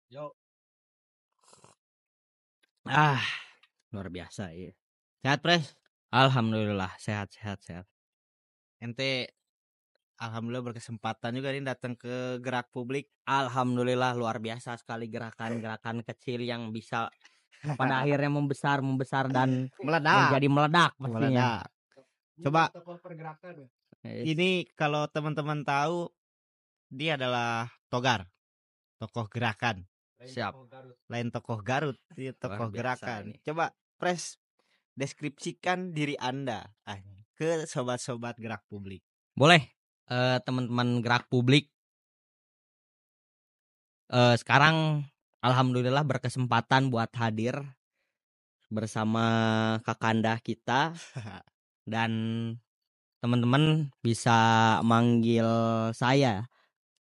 Yo, Ah, luar biasa ya. Sehat, Pres? Alhamdulillah, sehat. Ente alhamdulillah berkesempatan juga nih datang ke Gerak Publik. Alhamdulillah luar biasa sekali gerakan-gerakan kecil yang bisa pada akhirnya membesar dan meledak. menjadi meledak pastinya. Meledak. Coba tokoh pergerakan ya. ini kalau teman-teman tahu dia adalah Togar, tokoh gerakan. Siap. Lain tokoh Garut, dia tokoh Luar biasa gerakan. ini. Coba Pres deskripsikan diri Anda ke sobat-sobat Gerak Publik. Boleh, teman-teman Gerak Publik. Sekarang alhamdulillah berkesempatan buat hadir bersama Kakanda kita dan teman-teman bisa manggil saya.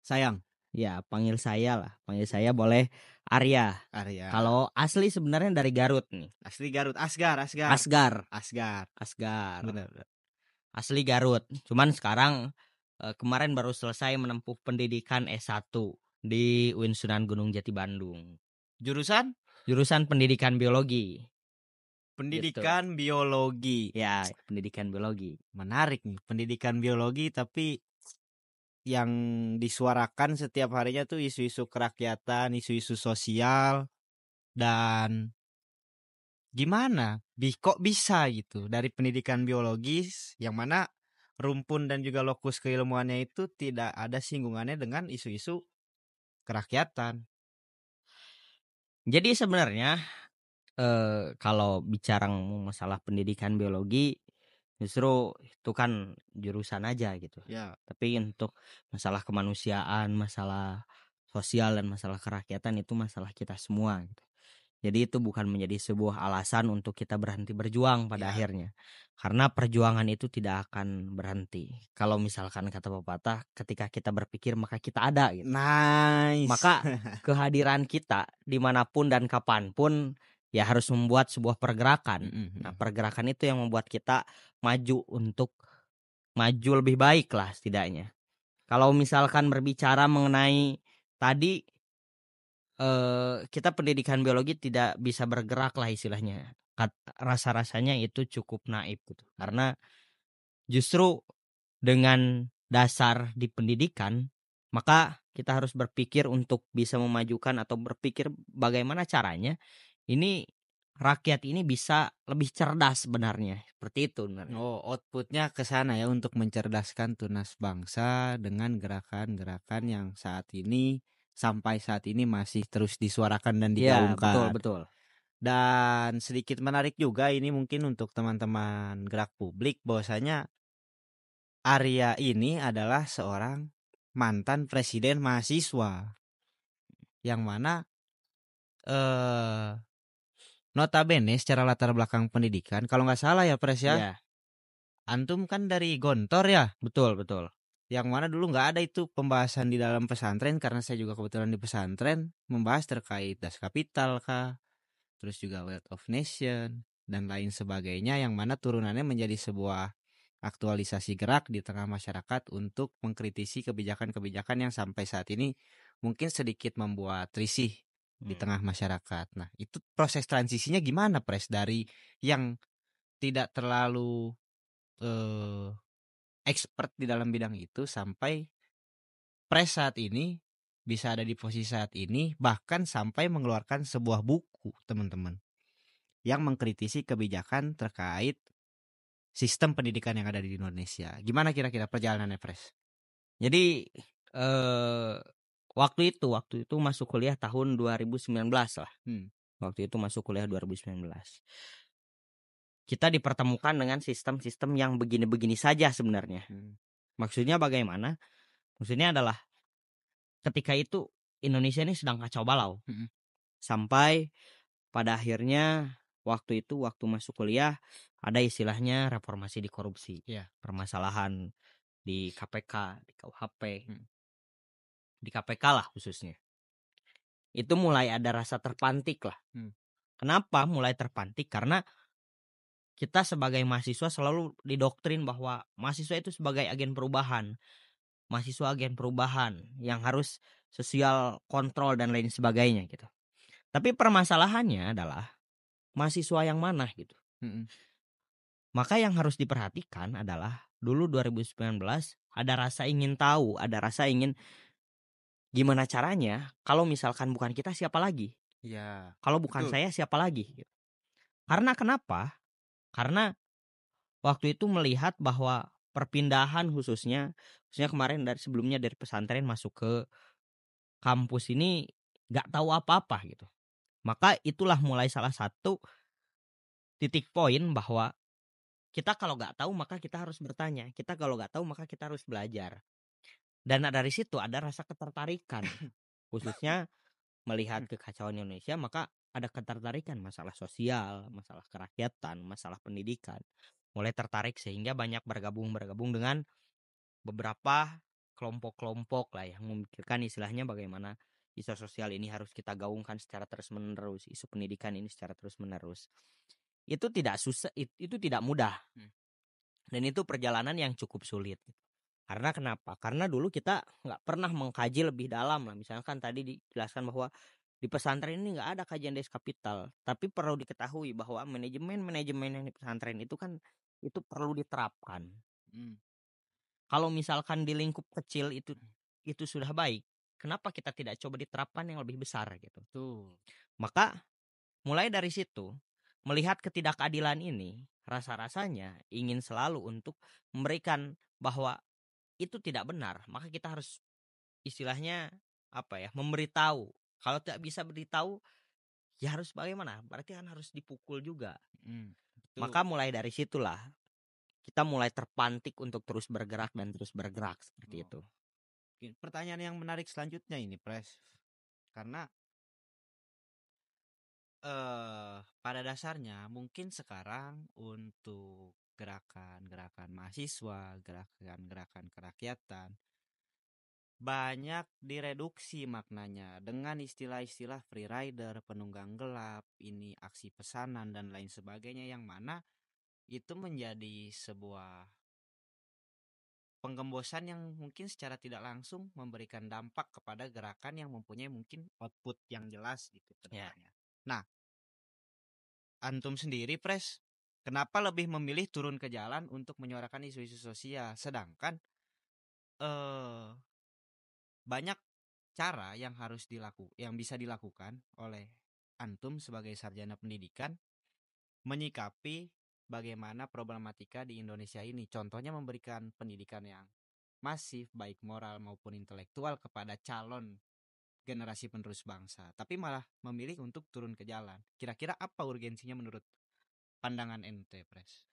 Sayang, Ya, panggil saya lah. Panggil saya boleh Arya. Arya. Kalau asli sebenarnya dari Garut nih. Asli Garut, Asgar. Asgar. Benar. Asli Garut. Cuman sekarang kemarin baru selesai menempuh pendidikan S1 di UIN Sunan Gunung Jati Bandung. Jurusan Pendidikan biologi. pendidikan biologi. Ya, pendidikan biologi. Menarik nih, pendidikan biologi tapi yang disuarakan setiap harinya tuh isu-isu kerakyatan, isu-isu sosial, dan gimana kok bisa gitu dari pendidikan biologis yang mana rumpun dan juga lokus keilmuannya itu tidak ada singgungannya dengan isu-isu kerakyatan. Jadi sebenarnya kalau bicara masalah pendidikan biologi justru itu kan jurusan aja gitu. Ya, Tapi untuk masalah kemanusiaan, masalah sosial dan masalah kerakyatan itu masalah kita semua gitu. Jadi itu bukan menjadi sebuah alasan untuk kita berhenti berjuang pada Ya. akhirnya. Karena perjuangan itu tidak akan berhenti. Kalau misalkan kata pepatah, ketika kita berpikir maka kita ada gitu. nice. Maka kehadiran kita dimanapun dan kapanpun ya harus membuat sebuah pergerakan. Nah, pergerakan itu yang membuat kita maju untuk maju lebih baik lah setidaknya. Kalau misalkan berbicara mengenai tadi kita pendidikan biologi tidak bisa bergerak lah istilahnya. Rasa-rasanya itu cukup naif gitu. Karena justru dengan dasar di pendidikan maka kita harus berpikir untuk bisa memajukan atau berpikir bagaimana caranya ini rakyat ini bisa lebih cerdas sebenarnya. Seperti itu sebenarnya. Oh, outputnya ke sana ya untuk mencerdaskan tunas bangsa dengan gerakan-gerakan yang sampai saat ini masih terus disuarakan dan Iya, digaungkan. betul. Dan sedikit menarik juga ini mungkin untuk teman-teman Gerak Publik bahwasanya Arya ini adalah seorang mantan presiden mahasiswa yang mana notabene secara latar belakang pendidikan kalau nggak salah ya Pres ya, Iya, antum kan dari Gontor ya. betul. Yang mana dulu nggak ada itu pembahasan di dalam pesantren karena saya juga kebetulan di pesantren membahas terkait Das Kapital kah, terus juga Wealth of Nation dan lain sebagainya yang mana turunannya menjadi sebuah aktualisasi gerak di tengah masyarakat untuk mengkritisi kebijakan-kebijakan yang sampai saat ini mungkin sedikit membuat risih di tengah masyarakat. Nah, itu proses transisinya gimana Pres dari yang tidak terlalu expert di dalam bidang itu sampai Pres saat ini bisa ada di posisi saat ini bahkan sampai mengeluarkan sebuah buku teman-teman yang mengkritisi kebijakan terkait sistem pendidikan yang ada di Indonesia. Gimana kira-kira perjalanannya Pres? Jadi waktu itu masuk kuliah tahun 2019 lah. Waktu itu masuk kuliah 2019. Kita dipertemukan dengan sistem-sistem yang begini-begini saja sebenarnya. Maksudnya bagaimana? Maksudnya adalah ketika itu Indonesia ini sedang kacau balau. Sampai pada akhirnya waktu masuk kuliah ada istilahnya reformasi di korupsi. Permasalahan di KPK, di KUHP. Di KPK lah khususnya. Itu mulai ada rasa terpantik lah. Kenapa mulai terpantik? Karena kita sebagai mahasiswa selalu didoktrin bahwa mahasiswa itu sebagai agen perubahan. mahasiswa agen perubahan yang harus sosial kontrol dan lain sebagainya gitu. Tapi permasalahannya adalah mahasiswa yang mana gitu. Maka yang harus diperhatikan adalah dulu 2019 ada rasa ingin tahu, ada rasa ingin gimana caranya kalau misalkan bukan kita siapa lagi? Ya, Kalau bukan betul. saya siapa lagi? Gitu. Karena kenapa? Karena waktu itu melihat bahwa perpindahan khususnya kemarin dari sebelumnya dari pesantren masuk ke kampus ini nggak tahu apa-apa gitu. Maka itulah mulai salah satu titik poin bahwa kita kalau nggak tahu maka kita harus bertanya. Kita kalau nggak tahu maka kita harus belajar. Dan dari situ ada rasa ketertarikan, khususnya melihat kekacauan Indonesia, maka ada ketertarikan masalah sosial, masalah kerakyatan, masalah pendidikan. Mulai tertarik sehingga banyak bergabung dengan beberapa kelompok-kelompok lah yang memikirkan istilahnya bagaimana isu sosial ini harus kita gaungkan secara terus-menerus, isu pendidikan ini secara terus-menerus. Itu tidak susah, itu tidak mudah. Dan itu perjalanan yang cukup sulit. Karena kenapa? Karena dulu kita nggak pernah mengkaji lebih dalam lah. Misalkan tadi dijelaskan bahwa di pesantren ini nggak ada kajian des kapital. Tapi perlu diketahui bahwa manajemen yang di pesantren itu kan itu perlu diterapkan. Kalau misalkan di lingkup kecil itu sudah baik, kenapa kita tidak coba diterapkan yang lebih besar gitu? Tuh. Maka mulai dari situ melihat ketidakadilan ini, rasa-rasanya ingin selalu untuk memberikan bahwa itu tidak benar, maka kita harus istilahnya apa ya, memberitahu. Kalau tidak bisa beritahu, ya harus bagaimana? Berarti kan harus dipukul juga. Maka mulai dari situlah kita mulai terpantik untuk terus bergerak dan terus bergerak seperti itu. Pertanyaan yang menarik selanjutnya ini, Pres, karena pada dasarnya mungkin sekarang untuk gerakan-gerakan mahasiswa, gerakan-gerakan kerakyatan banyak direduksi maknanya dengan istilah-istilah free rider, penunggang gelap, ini aksi pesanan dan lain sebagainya, yang mana itu menjadi sebuah penggembosan yang mungkin secara tidak langsung memberikan dampak kepada gerakan yang mempunyai mungkin output yang jelas gitu ke depannya. Nah, antum sendiri, Pres, kenapa lebih memilih turun ke jalan untuk menyuarakan isu-isu sosial, sedangkan banyak cara yang bisa dilakukan oleh antum sebagai sarjana pendidikan menyikapi bagaimana problematika di Indonesia ini. Contohnya memberikan pendidikan yang masif baik moral maupun intelektual kepada calon generasi penerus bangsa, tapi malah memilih untuk turun ke jalan. Kira-kira apa urgensinya menurut pandangan ente, Pres?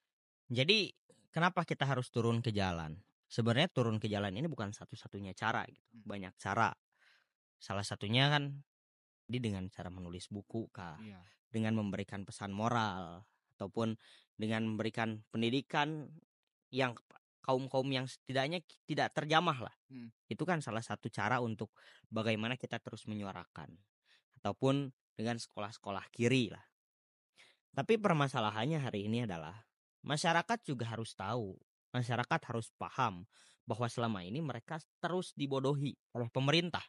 Jadi kenapa kita harus turun ke jalan? Sebenarnya turun ke jalan ini bukan satu-satunya cara gitu. Banyak cara. Salah satunya kan dengan cara menulis buku kah, dengan memberikan pesan moral, ataupun dengan memberikan pendidikan yang kaum-kaum yang setidaknya tidak terjamah lah. Itu kan salah satu cara untuk bagaimana kita terus menyuarakan. Ataupun dengan sekolah-sekolah kiri lah. Tapi permasalahannya hari ini adalah masyarakat juga harus tahu, masyarakat harus paham bahwa selama ini mereka terus dibodohi oleh pemerintah.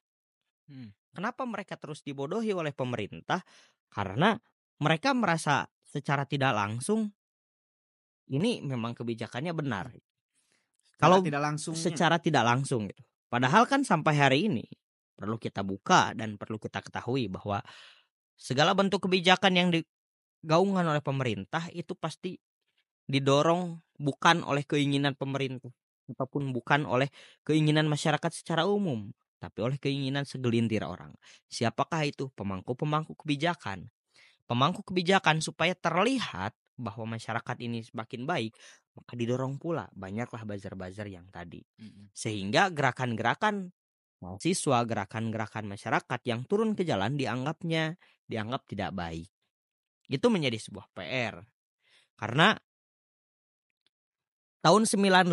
Kenapa mereka terus dibodohi oleh pemerintah? Karena mereka merasa secara tidak langsung ini memang kebijakannya benar. Kalau secara tidak langsung gitu. Padahal kan sampai hari ini perlu kita buka dan perlu kita ketahui bahwa segala bentuk kebijakan yang digaungkan oleh pemerintah itu pasti didorong bukan oleh keinginan pemerintah ataupun bukan oleh keinginan masyarakat secara umum, tapi oleh keinginan segelintir orang. Siapakah itu? Pemangku kebijakan. Pemangku kebijakan supaya terlihat bahwa masyarakat ini semakin baik, maka didorong pula banyaklah buzzer-buzzer yang tadi. Sehingga gerakan-gerakan mahasiswa, gerakan-gerakan masyarakat yang turun ke jalan dianggap tidak baik. Itu menjadi sebuah PR. Karena tahun 98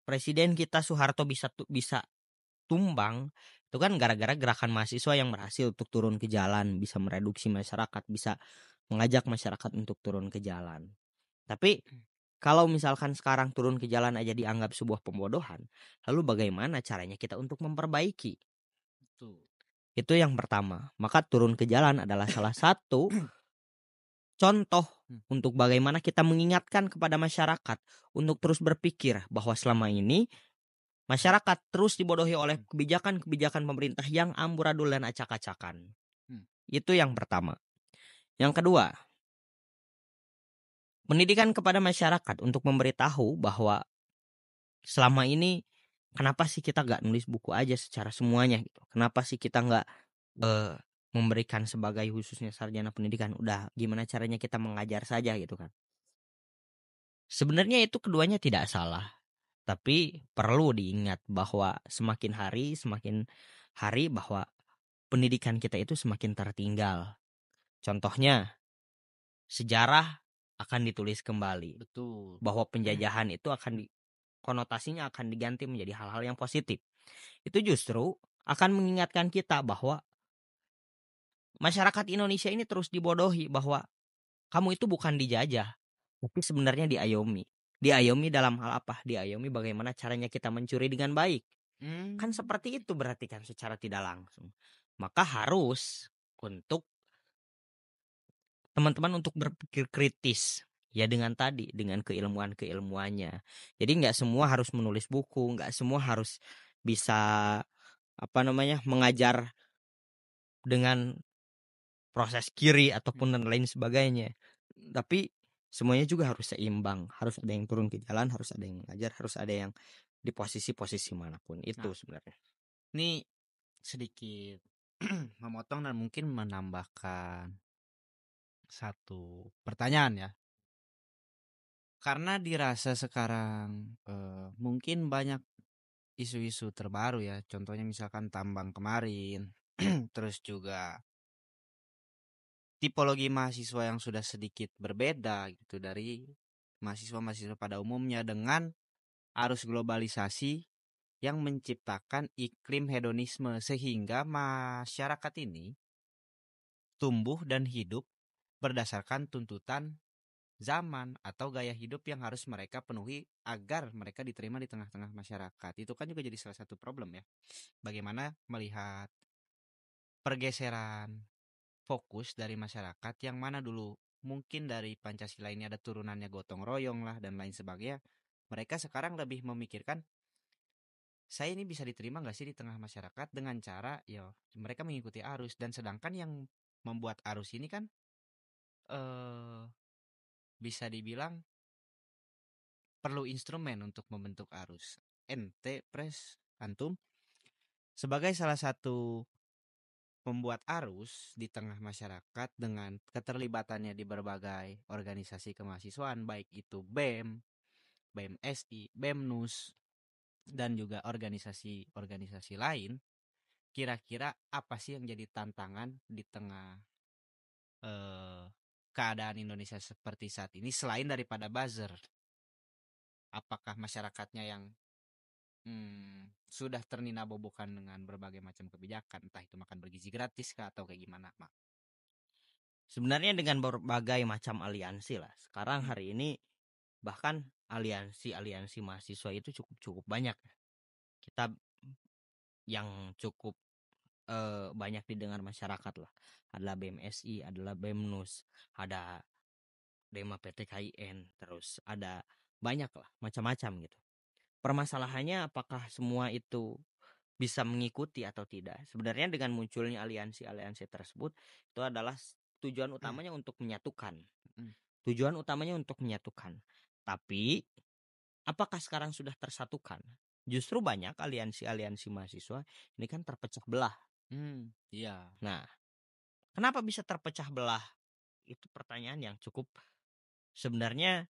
Presiden kita Soeharto bisa tumbang itu kan gara-gara gerakan mahasiswa yang berhasil untuk turun ke jalan, bisa mereduksi masyarakat, bisa mengajak masyarakat untuk turun ke jalan. Tapi Kalau misalkan sekarang turun ke jalan aja dianggap sebuah pembodohan, lalu bagaimana caranya kita untuk memperbaiki? Betul. Itu yang pertama. Maka turun ke jalan adalah salah satu contoh untuk bagaimana kita mengingatkan kepada masyarakat untuk terus berpikir bahwa selama ini masyarakat terus dibodohi oleh kebijakan-kebijakan pemerintah yang amburadul dan acak-acakan. Itu yang pertama. Yang kedua, pendidikan kepada masyarakat untuk memberitahu bahwa selama ini kenapa sih kita nggak nulis buku aja secara semuanya gitu. Kenapa sih kita nggak memberikan sebagai khususnya sarjana pendidikan, udah gimana caranya kita mengajar saja gitu kan. Sebenarnya itu keduanya tidak salah, tapi perlu diingat bahwa semakin hari bahwa pendidikan kita itu semakin tertinggal. Contohnya, sejarah akan ditulis kembali. Betul. Bahwa penjajahan itu konotasinya akan diganti menjadi hal-hal yang positif. Itu justru akan mengingatkan kita bahwa masyarakat Indonesia ini terus dibodohi bahwa kamu itu bukan dijajah, tapi sebenarnya diayomi. Diayomi dalam hal apa? Diayomi bagaimana caranya kita mencuri dengan baik. Kan seperti itu berarti kan secara tidak langsung. Maka harus untuk teman-teman untuk berpikir kritis. Ya dengan keilmuannya. Jadi nggak semua harus menulis buku, nggak semua harus bisa mengajar dengan proses kiri ataupun dan lain sebagainya. Tapi semuanya juga harus seimbang. Harus ada yang turun ke jalan, harus ada yang mengajar, harus ada yang di posisi-posisi manapun. Itu sebenarnya. Ini sedikit memotong dan mungkin menambahkan satu pertanyaan ya. Karena dirasa sekarang mungkin banyak isu-isu terbaru ya. Contohnya misalkan tambang kemarin, terus juga tipologi mahasiswa yang sudah sedikit berbeda gitu dari mahasiswa-mahasiswa pada umumnya dengan arus globalisasi yang menciptakan iklim hedonisme sehingga masyarakat ini tumbuh dan hidup berdasarkan tuntutan zaman atau gaya hidup yang harus mereka penuhi agar mereka diterima di tengah-tengah masyarakat. Itu kan juga jadi salah satu problem ya. Bagaimana melihat pergeseran fokus dari masyarakat yang mana dulu mungkin dari Pancasila ini ada turunannya gotong royong lah dan lain sebagainya. Mereka sekarang lebih memikirkan saya ini bisa diterima nggak sih di tengah masyarakat dengan cara ya mereka mengikuti arus, dan sedangkan yang membuat arus ini kan bisa dibilang perlu instrumen untuk membentuk arus. Ente pres antum sebagai salah satu pembuat arus di tengah masyarakat dengan keterlibatannya di berbagai organisasi kemahasiswaan baik itu BEM, BEM-SI, BEMNUS dan juga organisasi-organisasi lain. Kira-kira apa sih yang jadi tantangan di tengah keadaan Indonesia seperti saat ini selain daripada buzzer? Apakah masyarakatnya yang sudah terninabobokan dengan berbagai macam kebijakan, entah itu makan bergizi gratis kah atau kayak gimana, Mak? Sebenarnya dengan berbagai macam aliansi lah. Sekarang hari ini bahkan aliansi mahasiswa itu cukup banyak. Kita yang cukup banyak didengar masyarakat lah. Adalah BMSI, adalah BEMNUS, ada Dema PTKIN, terus ada banyak lah macam-macam gitu. Permasalahannya apakah semua itu bisa mengikuti atau tidak? Sebenarnya dengan munculnya aliansi-aliansi tersebut itu adalah tujuan utamanya untuk menyatukan. Tujuan utamanya untuk menyatukan. Tapi apakah sekarang sudah tersatukan? Justru banyak aliansi-aliansi mahasiswa ini kan terpecah belah. Iya. Nah, kenapa bisa terpecah belah? Itu pertanyaan yang cukup sebenarnya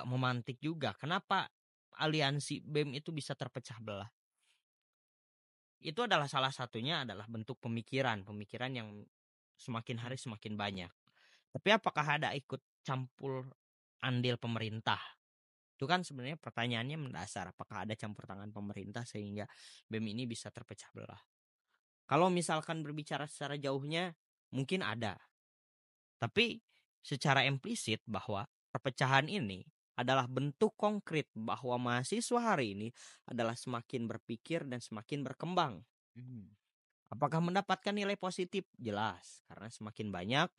memantik juga. Kenapa aliansi BEM itu bisa terpecah belah? Itu adalah salah satunya adalah bentuk pemikiran yang semakin hari semakin banyak. Tapi apakah ada ikut campur andil pemerintah? Itu kan sebenarnya pertanyaannya mendasar. Apakah ada campur tangan pemerintah sehingga BEM ini bisa terpecah belah? Kalau misalkan berbicara secara jauhnya, mungkin ada. Tapi secara implisit bahwa perpecahan ini adalah bentuk konkret bahwa mahasiswa hari ini adalah semakin berpikir dan semakin berkembang. Apakah mendapatkan nilai positif? Jelas, karena semakin banyak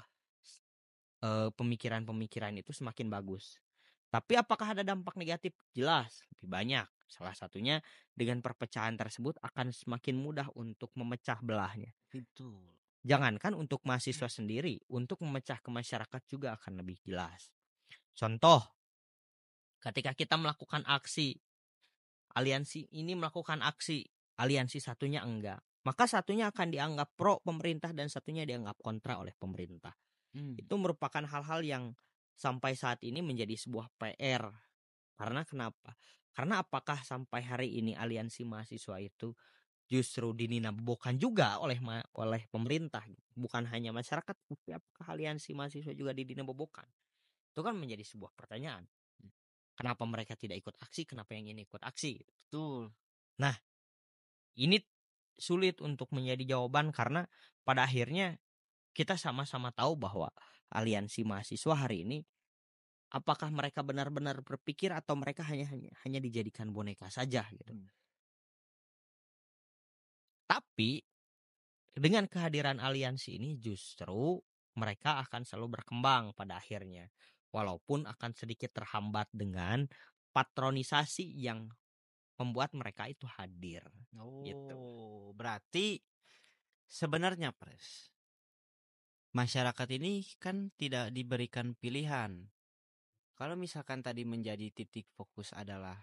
pemikiran-pemikiran itu semakin bagus. Tapi apakah ada dampak negatif? Jelas, lebih banyak. Salah satunya dengan perpecahan tersebut akan semakin mudah untuk memecah belahnya. Itu. Jangankan untuk mahasiswa sendiri, untuk memecah ke masyarakat juga akan lebih jelas. Contoh, ketika kita melakukan aksi, aliansi ini melakukan aksi, aliansi satunya enggak. Maka satunya akan dianggap pro pemerintah dan satunya dianggap kontra oleh pemerintah. Itu merupakan hal-hal yang sampai saat ini menjadi sebuah PR. Karena kenapa? Karena apakah sampai hari ini aliansi mahasiswa itu justru dininabobokan juga oleh pemerintah, bukan hanya masyarakat, tapi apakah aliansi mahasiswa juga dininabobokan? Itu kan menjadi sebuah pertanyaan. Kenapa mereka tidak ikut aksi? Kenapa yang ini ikut aksi? Betul. Nah, ini sulit untuk menjadi jawaban karena pada akhirnya kita sama-sama tahu bahwa aliansi mahasiswa hari ini apakah mereka benar-benar berpikir atau mereka hanya dijadikan boneka saja gitu. Tapi dengan kehadiran aliansi ini justru mereka akan selalu berkembang pada akhirnya. Walaupun akan sedikit terhambat dengan patronisasi yang membuat mereka itu hadir. Gitu. Berarti sebenarnya Pres, masyarakat ini kan tidak diberikan pilihan. Kalau misalkan tadi menjadi titik fokus adalah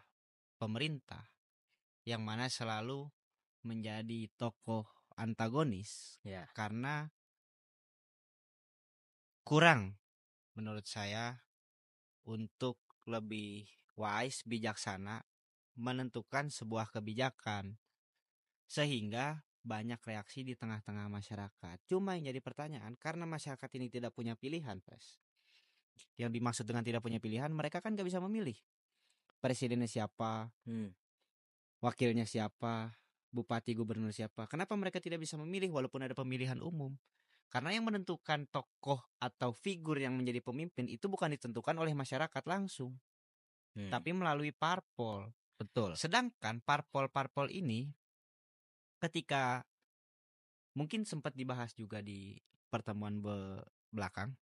pemerintah, yang mana selalu menjadi tokoh antagonis, Ya. karena kurang menurut saya untuk lebih wise, bijaksana menentukan sebuah kebijakan, sehingga banyak reaksi di tengah-tengah masyarakat. Cuma yang jadi pertanyaan, karena masyarakat ini tidak punya pilihan, Pres. Yang dimaksud dengan tidak punya pilihan, mereka kan gak bisa memilih presidennya siapa, wakilnya siapa, bupati, gubernur siapa. Kenapa mereka tidak bisa memilih walaupun ada pemilihan umum? Karena yang menentukan tokoh atau figur yang menjadi pemimpin itu bukan ditentukan oleh masyarakat langsung, tapi melalui parpol. Betul. Sedangkan parpol-parpol ini ketika mungkin sempat dibahas juga di pertemuan belakang,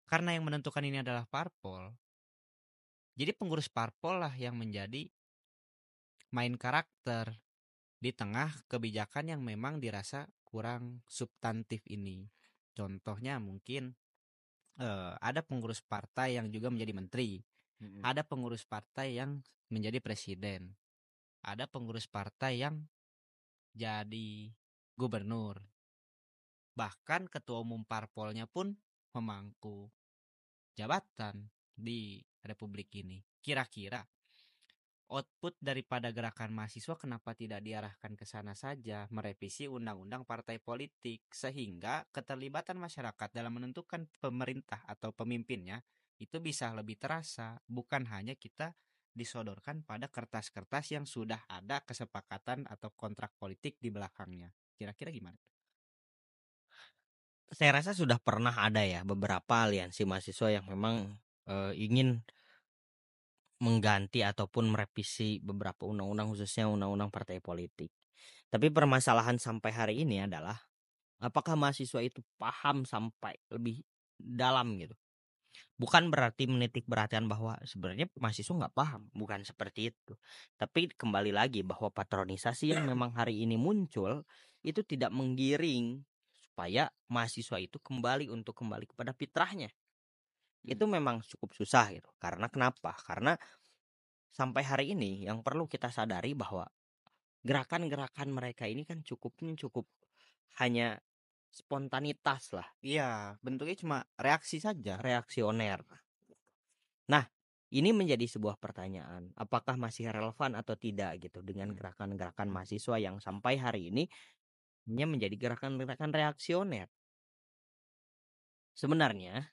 karena yang menentukan ini adalah parpol, jadi pengurus parpol lah yang menjadi main karakter di tengah kebijakan yang memang dirasa kurang substantif ini. Contohnya mungkin ada pengurus partai yang juga menjadi menteri, ada pengurus partai yang menjadi presiden, ada pengurus partai yang jadi gubernur, bahkan ketua umum parpolnya pun memangku jabatan di Republik ini. Kira-kira output daripada gerakan mahasiswa kenapa tidak diarahkan ke sana saja, merevisi undang-undang partai politik, sehingga keterlibatan masyarakat dalam menentukan pemerintah atau pemimpinnya itu bisa lebih terasa, bukan hanya kita disodorkan pada kertas-kertas yang sudah ada kesepakatan atau kontrak politik di belakangnya. Kira-kira gimana? Saya rasa sudah pernah ada ya beberapa aliansi mahasiswa yang memang ingin mengganti ataupun merevisi beberapa undang-undang, khususnya undang-undang partai politik. Tapi permasalahan sampai hari ini adalah apakah mahasiswa itu paham sampai lebih dalam gitu. Bukan berarti menitik beratkan bahwa sebenarnya mahasiswa nggak paham, bukan seperti itu. Tapi kembali lagi bahwa patronisasi yang memang hari ini muncul itu tidak menggiring supaya mahasiswa itu kembali kepada fitrahnya. Itu memang cukup susah gitu. Karena kenapa? Karena sampai hari ini yang perlu kita sadari bahwa gerakan-gerakan mereka ini kan cukup hanya spontanitas lah, Iya, bentuknya cuma reaksi saja. reaksioner. Nah, ini menjadi sebuah pertanyaan, apakah masih relevan atau tidak gitu dengan gerakan-gerakan mahasiswa yang sampai hari ini hanya menjadi gerakan-gerakan reaksioner. Sebenarnya,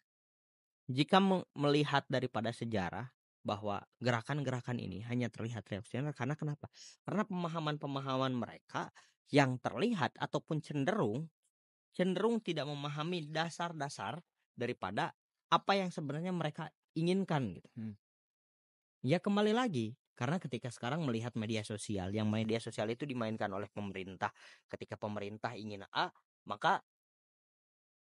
jika melihat daripada sejarah bahwa gerakan-gerakan ini hanya terlihat reaksioner karena kenapa? Karena pemahaman-pemahaman mereka yang terlihat ataupun cenderung tidak memahami dasar-dasar daripada apa yang sebenarnya mereka inginkan gitu. Ya kembali lagi, karena ketika sekarang melihat media sosial, yang media sosial itu dimainkan oleh pemerintah. Ketika pemerintah ingin A, maka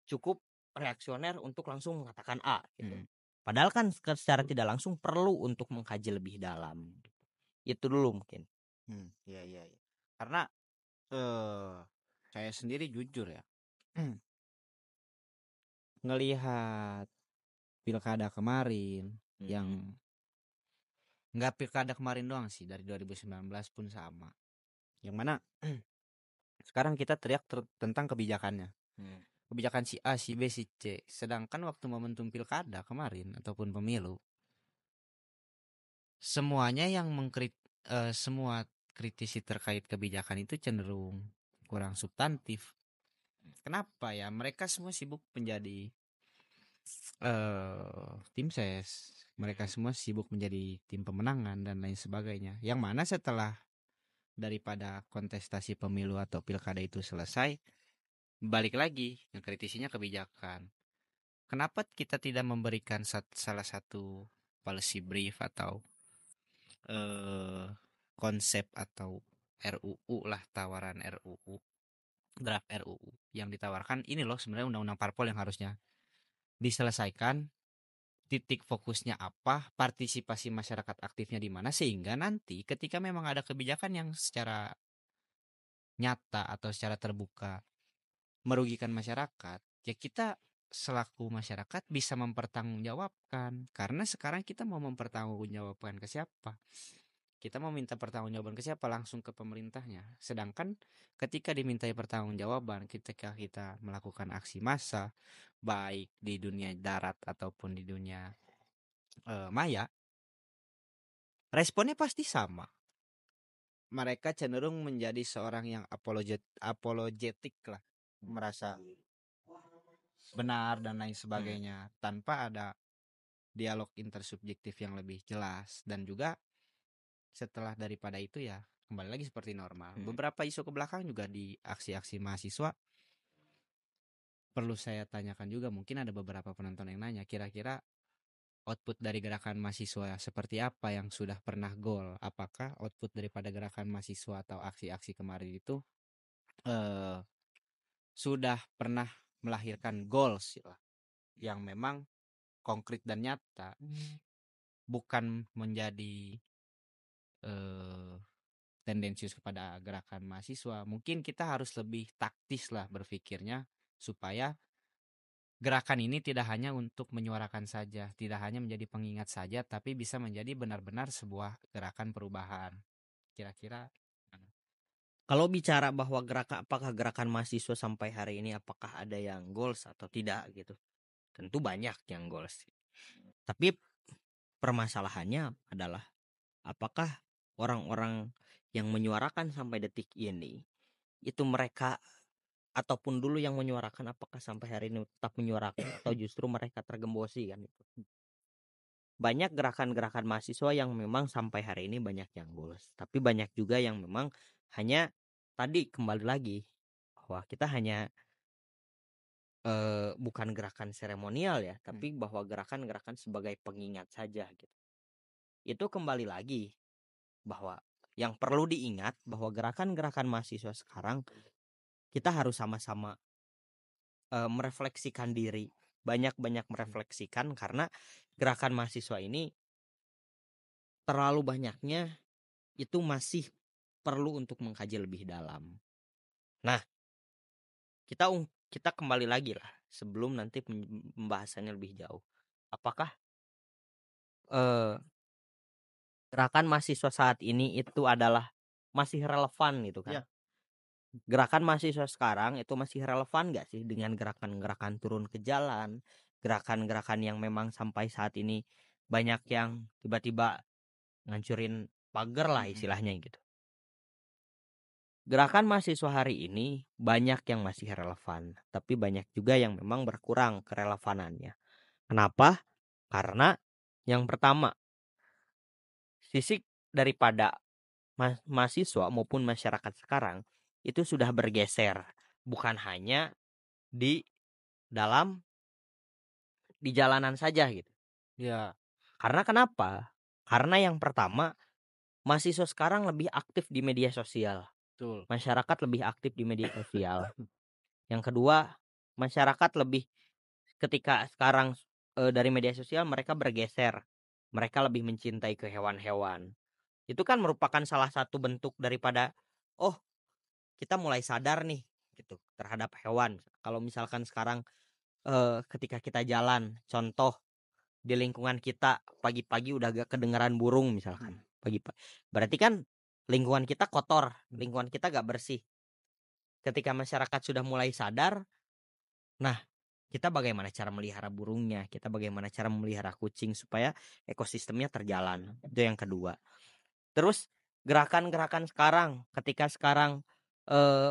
cukup reaksioner untuk langsung mengatakan A gitu. Padahal kan secara tidak langsung perlu untuk mengkaji lebih dalam. Itu dulu mungkin. Iya. Karena saya sendiri jujur ya, ngelihat pilkada kemarin yang nggak pilkada kemarin doang sih, dari 2019 pun sama. Yang mana sekarang kita teriak tentang kebijakannya. Kebijakan si A, si B, si C. Sedangkan waktu momentum pilkada kemarin ataupun pemilu, semuanya yang semua kritisi terkait kebijakan itu cenderung kurang substantif. Kenapa ya? Mereka semua sibuk menjadi tim ses. Mereka semua sibuk menjadi tim pemenangan dan lain sebagainya. Yang mana setelah daripada kontestasi pemilu atau pilkada itu selesai, balik lagi yang kritisinya kebijakan. Kenapa kita tidak memberikan salah satu policy brief atau konsep atau RUU lah, tawaran RUU, draft RUU yang ditawarkan ini loh sebenarnya undang-undang parpol yang harusnya diselesaikan, titik fokusnya apa, partisipasi masyarakat aktifnya di mana, sehingga nanti ketika memang ada kebijakan yang secara nyata atau secara terbuka merugikan masyarakat, ya kita selaku masyarakat bisa mempertanggungjawabkan. Karena sekarang kita mau mempertanggungjawabkan ke siapa? Kita mau minta pertanggungjawaban ke siapa? Langsung ke pemerintahnya. Sedangkan ketika dimintai pertanggungjawaban, ketika kita melakukan aksi massa, baik di dunia darat ataupun di dunia maya, responnya pasti sama. Mereka cenderung menjadi seorang yang apologetik lah, merasa benar dan lain sebagainya, tanpa ada dialog intersubjektif yang lebih jelas. Dan juga setelah daripada itu ya kembali lagi seperti normal. Beberapa isu ke belakang juga di aksi-aksi mahasiswa, perlu saya tanyakan juga, mungkin ada beberapa penonton yang nanya, kira-kira output dari gerakan mahasiswa seperti apa yang sudah pernah goal? Apakah output daripada gerakan mahasiswa atau aksi-aksi kemarin itu sudah pernah melahirkan goals yang memang konkret dan nyata, bukan menjadi tendensius kepada gerakan mahasiswa. Mungkin kita harus lebih taktis lah berpikirnya, supaya gerakan ini tidak hanya untuk menyuarakan saja, tidak hanya menjadi pengingat saja, tapi bisa menjadi benar-benar sebuah gerakan perubahan. Kira-kira Kalau bicara bahwa apakah gerakan mahasiswa sampai hari ini apakah ada yang goals atau tidak gitu, tentu banyak yang goals. Tapi permasalahannya adalah apakah orang-orang yang menyuarakan sampai detik ini itu mereka, ataupun dulu yang menyuarakan, apakah sampai hari ini tetap menyuarakan atau justru mereka tergembosi kan itu. Banyak gerakan-gerakan mahasiswa yang memang sampai hari ini banyak yang goals, tapi banyak juga yang memang hanya tadi kembali lagi bahwa kita hanya bukan gerakan seremonial ya, tapi bahwa gerakan-gerakan sebagai pengingat saja gitu. Itu kembali lagi bahwa yang perlu diingat bahwa gerakan-gerakan mahasiswa sekarang kita harus sama-sama merefleksikan diri, banyak-banyak merefleksikan, karena gerakan mahasiswa ini terlalu banyaknya itu masih perlu untuk mengkaji lebih dalam. Nah, kita kembali lagi lah sebelum nanti pembahasannya lebih jauh. Apakah gerakan mahasiswa saat ini itu adalah masih relevan gitu kan? Ya. Gerakan mahasiswa sekarang itu masih relevan gak sih dengan gerakan-gerakan turun ke jalan, gerakan-gerakan yang memang sampai saat ini banyak yang tiba-tiba ngancurin pagar lah istilahnya gitu. Gerakan mahasiswa hari ini banyak yang masih relevan, tapi banyak juga yang memang berkurang kerelevanannya. Kenapa? Karena yang pertama, sisi daripada mahasiswa maupun masyarakat sekarang itu sudah bergeser, bukan hanya di jalanan saja gitu. Ya, Karena kenapa? Karena yang pertama, mahasiswa sekarang lebih aktif di media sosial. betul. Masyarakat lebih aktif di media sosial. Yang kedua, masyarakat lebih ketika sekarang dari media sosial mereka bergeser. Mereka lebih mencintai ke hewan-hewan. Itu kan merupakan salah satu bentuk daripada oh, kita mulai sadar nih gitu terhadap hewan. Kalau misalkan sekarang ketika kita jalan, contoh di lingkungan kita pagi-pagi udah gak kedengaran burung misalkan. Berarti kan lingkungan kita kotor, lingkungan kita gak bersih. Ketika masyarakat sudah mulai sadar, nah kita bagaimana cara melihara burungnya, kita bagaimana cara memelihara kucing supaya ekosistemnya terjalan. Itu yang kedua. Terus gerakan-gerakan sekarang, ketika sekarang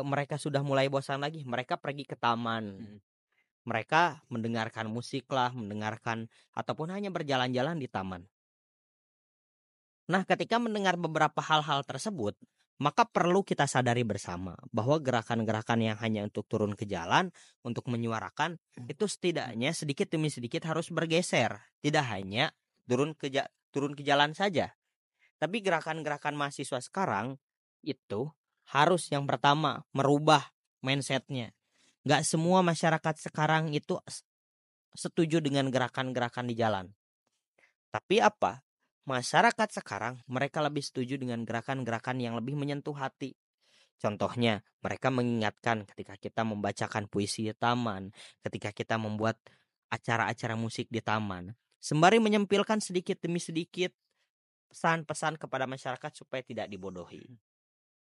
mereka sudah mulai bosan lagi, mereka pergi ke taman. Mereka mendengarkan musik lah, mendengarkan ataupun hanya berjalan-jalan di taman. Nah, ketika mendengar beberapa hal-hal tersebut, maka perlu kita sadari bersama bahwa gerakan-gerakan yang hanya untuk turun ke jalan, untuk menyuarakan, itu setidaknya sedikit demi sedikit harus bergeser. Tidak hanya turun ke jalan saja. Tapi gerakan-gerakan mahasiswa sekarang itu harus yang pertama merubah mindsetnya. Gak semua masyarakat sekarang itu setuju dengan gerakan-gerakan di jalan. Tapi apa? Masyarakat sekarang mereka lebih setuju dengan gerakan-gerakan yang lebih menyentuh hati. Contohnya, mereka mengingatkan ketika kita membacakan puisi di taman, ketika kita membuat acara-acara musik di taman, sembari menyempilkan sedikit demi sedikit pesan-pesan kepada masyarakat supaya tidak dibodohi.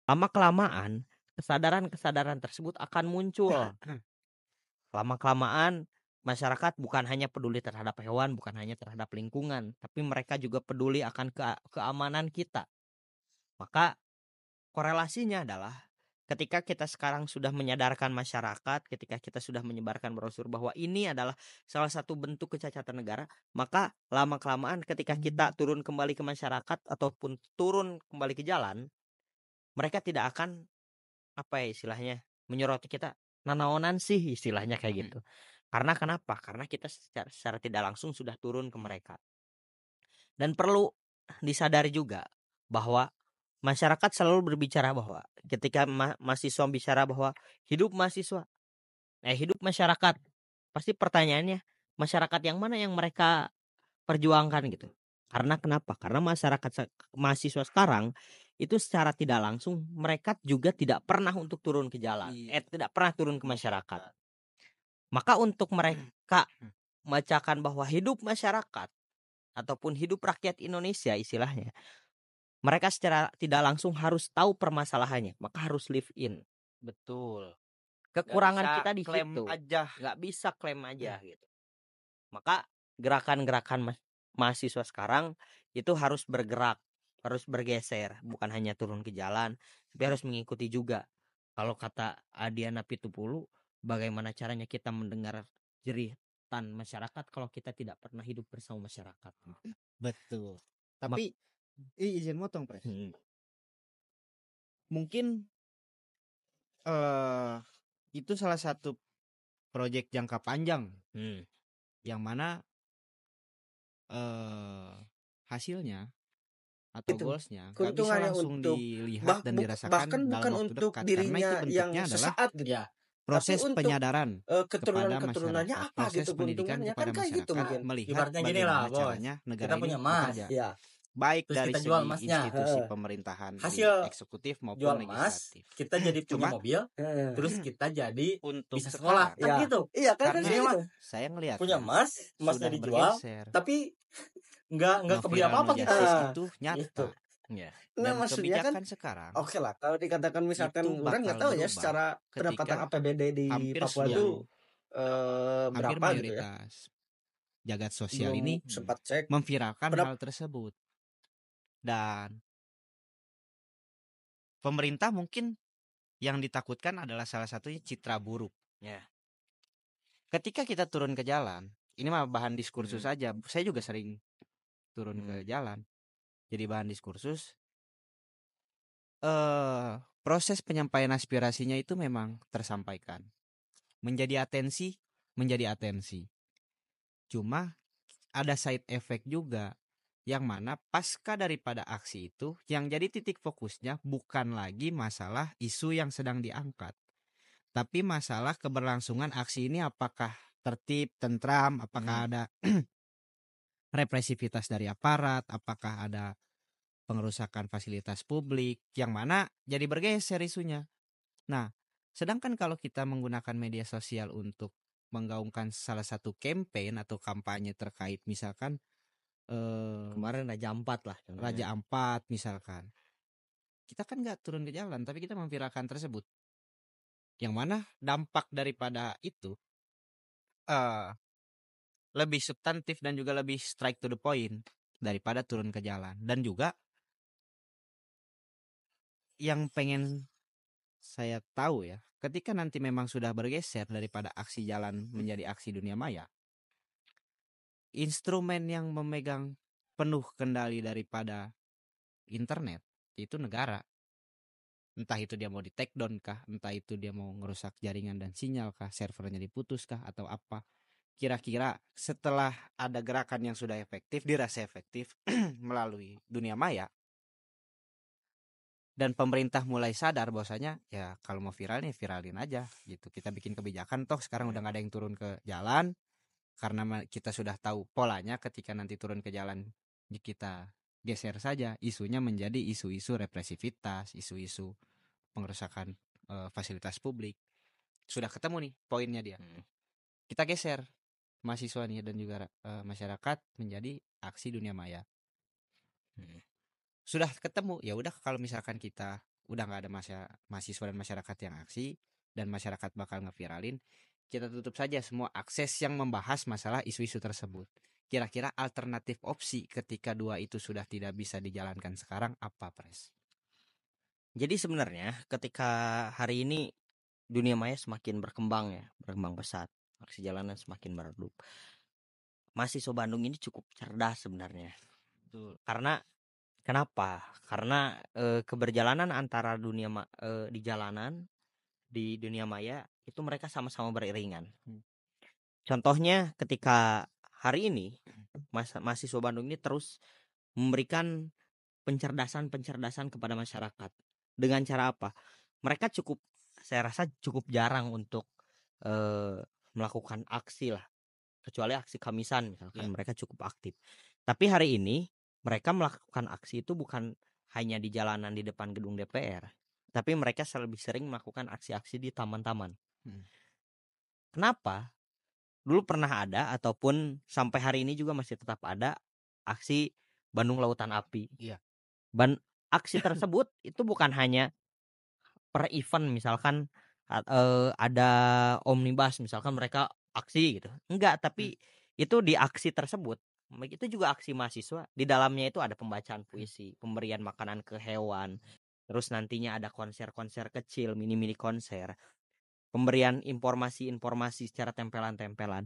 Lama-kelamaan, kesadaran-kesadaran tersebut akan muncul. Lama-kelamaan, masyarakat bukan hanya peduli terhadap hewan, bukan hanya terhadap lingkungan, tapi mereka juga peduli akan keamanan kita. Maka korelasinya adalah ketika kita sekarang sudah menyadarkan masyarakat, ketika kita sudah menyebarkan brosur bahwa ini adalah salah satu bentuk kecacatan negara, maka lama-kelamaan ketika kita turun kembali ke masyarakat ataupun turun kembali ke jalan, mereka tidak akan apa ya istilahnya menyoroti kita nanaonan sih istilahnya kayak gitu. Karena kenapa? Karena kita secara tidak langsung sudah turun ke mereka. Dan perlu disadari juga bahwa masyarakat selalu berbicara bahwa ketika mahasiswa bicara bahwa hidup mahasiswa, hidup masyarakat, pasti pertanyaannya masyarakat yang mana yang mereka perjuangkan gitu. Karena kenapa? Karena mahasiswa sekarang itu secara tidak langsung mereka juga tidak pernah untuk turun ke jalan, tidak pernah turun ke masyarakat. Maka untuk mereka membacakan bahwa hidup masyarakat ataupun hidup rakyat Indonesia istilahnya, mereka secara tidak langsung harus tahu permasalahannya, maka harus live in. Betul. Kekurangan kita di klaim situ. aja. Nggak bisa klaim aja gitu. Maka gerakan-gerakan mahasiswa sekarang itu harus bergerak, harus bergeser, bukan hanya turun ke jalan, tapi harus mengikuti juga. Kalau kata Adiana Pitupulu, bagaimana caranya kita mendengar jeritan masyarakat kalau kita tidak pernah hidup bersama masyarakat. Betul. Tapi izin motong, Pres. Mungkin itu salah satu proyek jangka panjang yang mana hasilnya atau goalsnya nggak bisa langsung dilihat dan dirasakan dalam waktu dekat karena itu bentuknya adalah gitu ya. proses Tapi untuk, penyadaran keturunan-keturunannya kepada masyarakat, apa proses gitu pendidikan keuntungannya, kepada kan kayak gitu masyarakat mungkin. melihat Ibaratnya gini lah, bagaimana Bos. caranya negara Kita ini punya emas, bekerja, ya. baik Terus dari kita jual segi emasnya, institusi pemerintahan di hasil eksekutif maupun jual emas, legislatif. kita jadi punya Cuma mobil, terus kita jadi untuk bisa sekolah, sekarang, kan Ya. gitu. Iya kan karena Jadi gitu. saya ngelihatnya punya emasnya sudah dijual, bergeser. tapi nggak kebeli Viral apa-apa no gitu. justice itu nyata. Gitu. Ya. Nah, Dan maksudnya kan kebijakan sekarang oke lah kalau dikatakan misalkan itu orang nggak bakal tahu ya berubah secara pendapatan ketika APBD di hampir Papua seluruh itu hampir berapa gitu ya. mayoritas jagat sosial Belum ini sempat cek. memviralkan hal tersebut. Dan pemerintah mungkin yang ditakutkan adalah salah satunya citra buruk. Ya. Ketika kita turun ke jalan, ini mah bahan diskursus aja. Saya juga sering turun ke jalan. Jadi bahan diskursus. Proses penyampaian aspirasinya itu memang tersampaikan. Menjadi atensi. Cuma ada side effect juga, yang mana pasca daripada aksi itu yang jadi titik fokusnya bukan lagi masalah isu yang sedang diangkat, tapi masalah keberlangsungan aksi ini apakah tertib, tentram, apakah ada represivitas dari aparat, apakah ada pengerusakan fasilitas publik, yang mana jadi bergeser isunya. Nah, sedangkan kalau kita menggunakan media sosial untuk menggaungkan salah satu campaign atau kampanye terkait misalkan Kemarin Raja Ampat lah contohnya. Raja Ampat misalkan, kita kan nggak turun ke jalan tapi kita memviralkan tersebut, yang mana dampak daripada itu lebih substantif dan juga lebih strike to the point daripada turun ke jalan. Dan juga yang pengen saya tahu ya, ketika nanti memang sudah bergeser daripada aksi jalan menjadi aksi dunia maya, instrumen yang memegang penuh kendali daripada internet itu negara. Entah itu dia mau di take down kah, entah itu dia mau ngerusak jaringan dan sinyal kah, servernya diputus kah, atau apa. Kira-kira setelah ada gerakan yang sudah efektif, dirasa efektif melalui dunia maya, dan pemerintah mulai sadar bahwasanya ya kalau mau viral nih viralin aja gitu. Kita bikin kebijakan toh sekarang udah gak ada yang turun ke jalan, karena kita sudah tahu polanya ketika nanti turun ke jalan kita geser saja isunya menjadi isu-isu represivitas, isu-isu pengerusakan fasilitas publik. Sudah ketemu nih poinnya dia. Kita geser mahasiswa nih dan juga masyarakat menjadi aksi dunia maya. Sudah ketemu, ya udah kalau misalkan kita udah nggak ada mahasiswa dan masyarakat yang aksi dan masyarakat bakal ngeviralin, kita tutup saja semua akses yang membahas masalah isu-isu tersebut. Kira-kira alternatif opsi ketika dua itu sudah tidak bisa dijalankan sekarang apa, Pres? Jadi sebenarnya ketika hari ini dunia maya semakin berkembang ya, berkembang pesat, aksi jalanan semakin meredup. Mahasiswa Bandung ini cukup cerdas sebenarnya. Betul. Karena kenapa? Karena keberjalanan antara di jalanan di dunia maya itu mereka sama-sama beriringan. Contohnya ketika hari ini mahasiswa Bandung ini terus memberikan pencerdasan kepada masyarakat. Dengan cara apa? Mereka saya rasa cukup jarang untuk melakukan aksi lah. Kecuali aksi Kamisan misalkan, mereka cukup aktif. Tapi hari ini mereka melakukan aksi itu bukan hanya di jalanan di depan gedung DPR, tapi mereka lebih sering melakukan aksi-aksi di taman-taman. Kenapa? Dulu pernah ada ataupun sampai hari ini juga masih tetap ada aksi Bandung Lautan Api. Iya. Aksi tersebut itu bukan hanya per event, misalkan ada omnibus misalkan mereka aksi gitu. Enggak, tapi itu di aksi tersebut itu juga aksi mahasiswa. Di dalamnya itu ada pembacaan puisi, pemberian makanan ke hewan. Terus nantinya ada konser-konser kecil, mini-mini konser. Pemberian informasi-informasi secara tempelan-tempelan.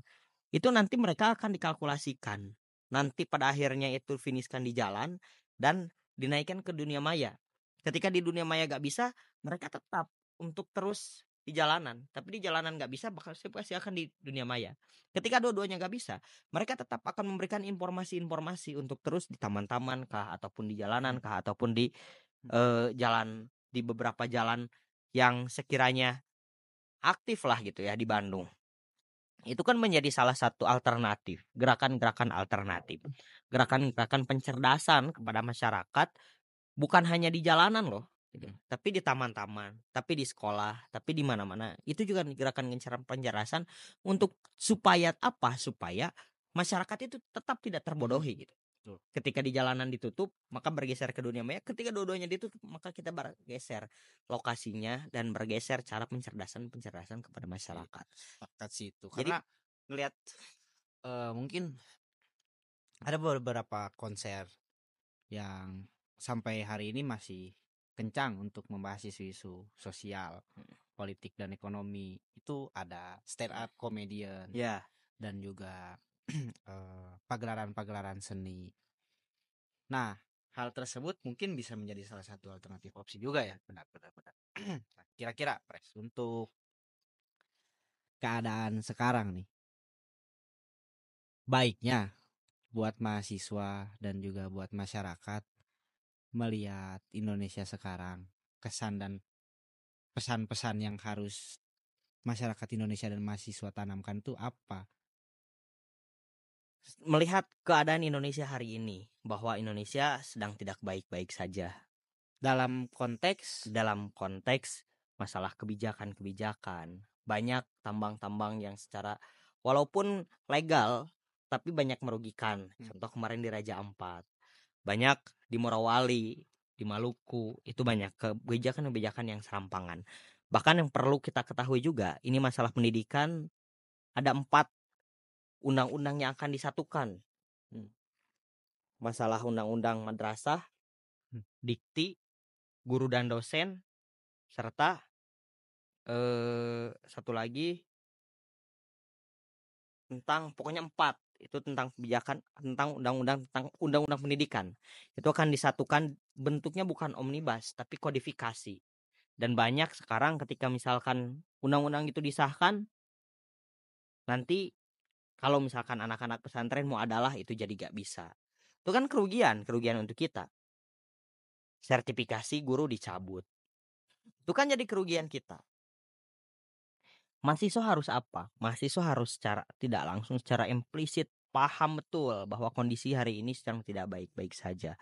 Itu nanti mereka akan dikalkulasikan. Nanti pada akhirnya itu finishkan di jalan dan dinaikkan ke dunia maya. Ketika di dunia maya gak bisa, mereka tetap untuk terus di jalanan. Tapi di jalanan gak bisa, pasti akan di dunia maya. Ketika dua-duanya gak bisa, mereka tetap akan memberikan informasi-informasi untuk terus di taman-taman kah, ataupun di jalanan kah, ataupun di jalan, di beberapa jalan yang sekiranya aktif lah gitu ya di Bandung. Itu kan menjadi salah satu alternatif, gerakan-gerakan alternatif, gerakan-gerakan pencerdasan kepada masyarakat, bukan hanya di jalanan loh, gitu. Tapi di taman-taman, tapi di sekolah, tapi di mana-mana. Itu juga gerakan pencerdasan untuk supaya apa? Supaya masyarakat itu tetap tidak terbodohi gitu. Ketika di jalanan ditutup, maka bergeser ke dunia maya. Ketika dua-duanya ditutup, maka kita bergeser lokasinya dan bergeser cara pencerdasan kepada masyarakat. Sepakat sih itu. Karena ngelihat mungkin ada beberapa konser yang sampai hari ini masih kencang untuk membahas isu-isu sosial, politik dan ekonomi. Itu ada stand up comedian, dan juga pagelaran-pagelaran seni. Nah, hal tersebut mungkin bisa menjadi salah satu alternatif opsi juga ya. Benar. Nah, kira-kira Pres, untuk keadaan sekarang nih, baiknya buat mahasiswa dan juga buat masyarakat melihat Indonesia sekarang, kesan dan pesan-pesan yang harus masyarakat Indonesia dan mahasiswa tanamkan itu apa? Melihat keadaan Indonesia hari ini, bahwa Indonesia sedang tidak baik-baik saja Dalam konteks masalah kebijakan-kebijakan. Banyak tambang-tambang yang secara walaupun legal tapi banyak merugikan. Contoh kemarin di Raja Ampat, banyak di Morowali, di Maluku, itu banyak kebijakan-kebijakan yang serampangan. Bahkan yang perlu kita ketahui juga, ini masalah pendidikan, ada 4 undang-undang yang akan disatukan. Masalah undang-undang madrasah, dikti, guru dan dosen, serta satu lagi tentang, pokoknya 4 itu tentang kebijakan, tentang undang-undang pendidikan. Itu akan disatukan, bentuknya bukan omnibus tapi kodifikasi. Dan banyak sekarang ketika misalkan undang-undang itu disahkan, nanti kalau misalkan anak-anak pesantren mau adalah itu jadi gak bisa. Itu kan kerugian untuk kita. Sertifikasi guru dicabut, itu kan jadi kerugian kita. Mahasiswa harus apa? Mahasiswa harus secara tidak langsung, secara implisit paham betul bahwa kondisi hari ini sedang tidak baik-baik saja.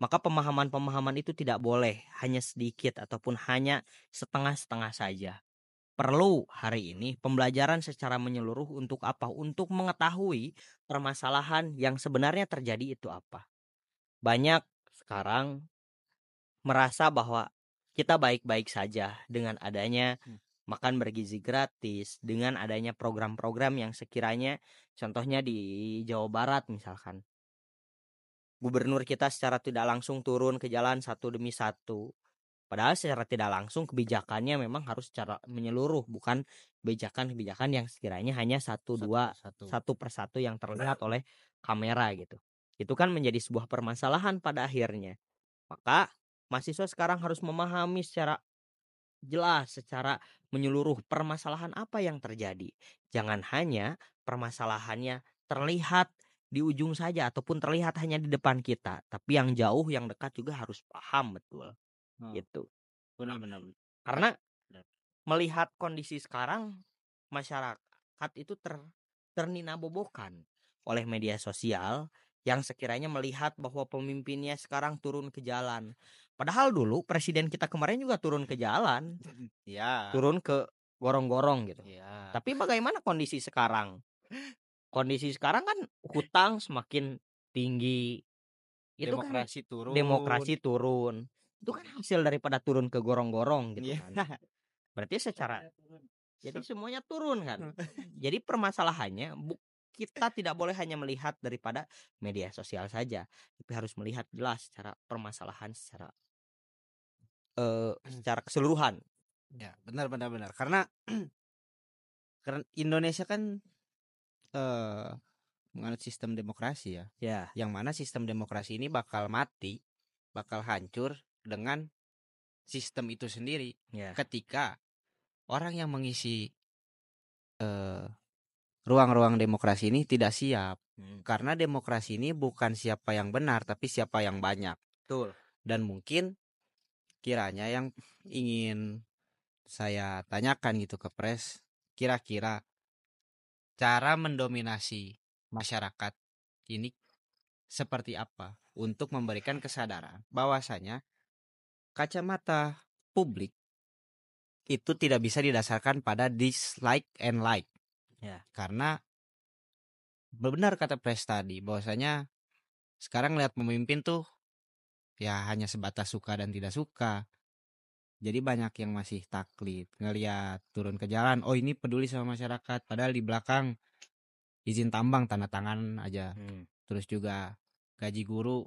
Maka pemahaman-pemahaman itu tidak boleh hanya sedikit ataupun hanya setengah-setengah saja. Perlu hari ini pembelajaran secara menyeluruh untuk apa? Untuk mengetahui permasalahan yang sebenarnya terjadi itu apa. Banyak sekarang merasa bahwa kita baik-baik saja dengan adanya makan bergizi gratis, dengan adanya program-program yang sekiranya contohnya di Jawa Barat misalkan, gubernur kita secara tidak langsung turun ke jalan satu demi satu. Padahal secara tidak langsung kebijakannya memang harus secara menyeluruh, bukan kebijakan-kebijakan yang sekiranya hanya satu persatu yang terlihat oleh kamera gitu. Itu kan menjadi sebuah permasalahan pada akhirnya. Maka mahasiswa sekarang harus memahami secara jelas, secara menyeluruh permasalahan apa yang terjadi. Jangan hanya permasalahannya terlihat di ujung saja ataupun terlihat hanya di depan kita, tapi yang jauh, yang dekat juga harus paham betul. Gitu. Benar-benar. Karena melihat kondisi sekarang, masyarakat itu terninabobokan oleh media sosial yang sekiranya melihat bahwa pemimpinnya sekarang turun ke jalan. Padahal dulu presiden kita kemarin juga turun ke jalan, Ya. turun ke gorong-gorong gitu. Ya. Tapi bagaimana kondisi sekarang? Kondisi sekarang kan hutang semakin tinggi. Itu Demokrasi kan turun. Demokrasi turun. Itu kan hasil daripada turun ke gorong-gorong gitu kan. Berarti secara jadi semuanya turun kan. Jadi permasalahannya kita tidak boleh hanya melihat daripada media sosial saja, tapi harus melihat jelas secara permasalahan secara keseluruhan. Ya, benar. Karena Indonesia kan menganut sistem demokrasi ya. Ya. Yang mana sistem demokrasi ini bakal mati, bakal hancur dengan sistem itu sendiri. Ya. Ketika orang yang mengisi ruang-ruang demokrasi ini tidak siap. Karena demokrasi ini bukan siapa yang benar, tapi siapa yang banyak. Betul. Dan mungkin kiranya yang ingin saya tanyakan gitu ke Pres, kira-kira cara mendominasi masyarakat ini seperti apa untuk memberikan kesadaran bahwasanya kacamata publik itu tidak bisa didasarkan pada dislike and like. Ya. Karena benar kata Pres tadi bahwasanya sekarang lihat pemimpin tuh ya hanya sebatas suka dan tidak suka. Jadi banyak yang masih taklid, ngelihat turun ke jalan, oh ini peduli sama masyarakat, padahal di belakang izin tambang tanda tangan aja. Terus juga gaji guru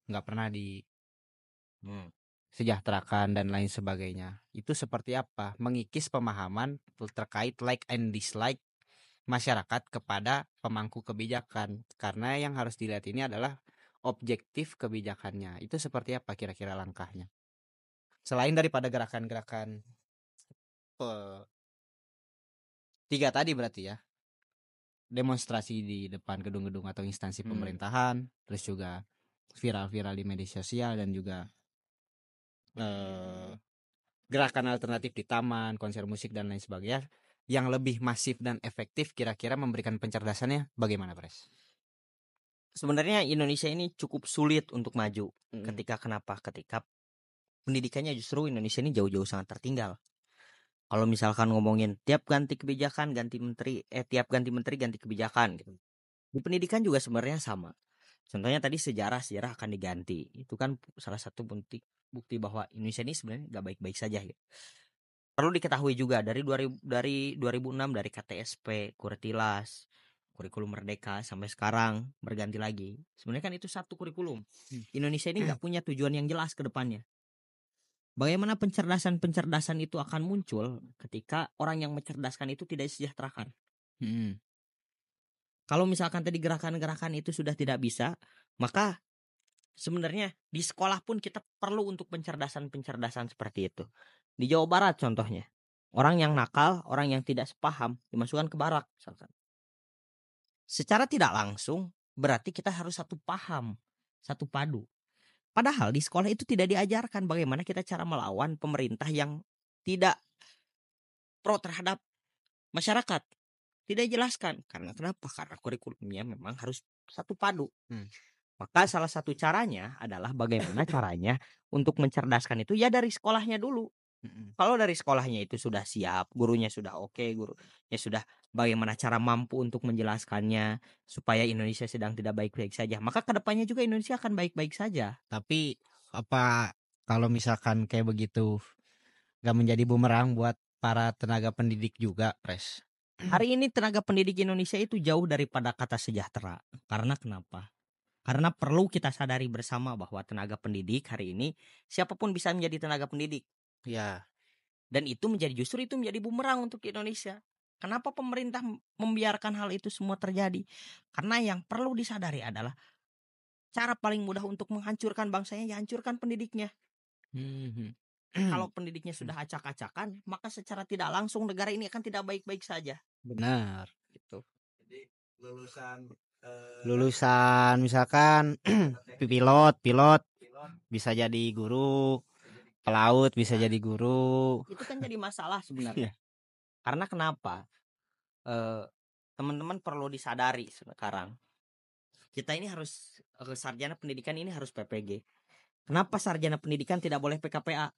nggak pernah disejahterakan dan lain sebagainya. Itu seperti apa? Mengikis pemahaman terkait like and dislike masyarakat kepada pemangku kebijakan. Karena yang harus dilihat ini adalah objektif kebijakannya. Itu seperti apa kira-kira langkahnya? Selain daripada gerakan-gerakan 3 tadi berarti ya. demonstrasi di depan gedung-gedung atau instansi pemerintahan, terus juga viral-viral di media sosial, dan juga gerakan alternatif di taman, konser musik dan lain sebagainya yang lebih masif dan efektif, kira-kira memberikan pencerdasannya bagaimana, Pres? Sebenarnya Indonesia ini cukup sulit untuk maju. Ketika pendidikannya justru Indonesia ini jauh-jauh sangat tertinggal. Kalau misalkan ngomongin tiap ganti kebijakan ganti menteri, tiap ganti menteri ganti kebijakan gitu. Di pendidikan juga sebenarnya sama. Contohnya tadi sejarah akan diganti. Itu kan salah satu bukti bahwa Indonesia ini sebenarnya nggak baik-baik saja gitu. Perlu diketahui juga dari 2006 dari KTSP, Kurtilas, kurikulum Merdeka sampai sekarang berganti lagi. Sebenarnya kan itu satu kurikulum. Indonesia ini nggak punya tujuan yang jelas ke depannya. Bagaimana pencerdasan itu akan muncul ketika orang yang mencerdaskan itu tidak disejahterakan. Kalau misalkan tadi gerakan-gerakan itu sudah tidak bisa, maka sebenarnya di sekolah pun kita perlu untuk pencerdasan seperti itu. Di Jawa Barat contohnya, orang yang nakal, orang yang tidak sepaham dimasukkan ke barak misalkan. Secara tidak langsung berarti kita harus satu paham, satu padu. Padahal di sekolah itu tidak diajarkan bagaimana kita cara melawan pemerintah yang tidak pro terhadap masyarakat. Tidak dijelaskan. Karena kenapa? Karena kurikulumnya memang harus satu padu. Maka salah satu caranya adalah bagaimana caranya untuk mencerdaskan itu ya dari sekolahnya dulu. Kalau dari sekolahnya itu sudah siap, gurunya sudah oke, gurunya sudah bagaimana cara mampu untuk menjelaskannya supaya Indonesia sedang tidak baik-baik saja, maka kedepannya juga Indonesia akan baik-baik saja. Tapi apa kalau misalkan kayak begitu gak menjadi bumerang buat para tenaga pendidik juga, Pres? Hari ini tenaga pendidik Indonesia itu jauh daripada kata sejahtera. Karena kenapa? Karena perlu kita sadari bersama bahwa tenaga pendidik hari ini siapapun bisa menjadi tenaga pendidik. Ya. Dan itu justru menjadi bumerang untuk Indonesia. Kenapa pemerintah membiarkan hal itu semua terjadi? Karena yang perlu disadari adalah cara paling mudah untuk menghancurkan bangsanya ya hancurkan pendidiknya. Kalau pendidiknya sudah acak-acakan, maka secara tidak langsung negara ini akan tidak baik-baik saja. Benar. Gitu. Jadi lulusan misalkan pilot bisa jadi guru, pelaut bisa jadi guru. Itu kan jadi masalah sebenarnya. Karena kenapa? Teman-teman perlu disadari sekarang. Kita ini harus sarjana pendidikan ini harus PPG. Kenapa sarjana pendidikan tidak boleh PKPA?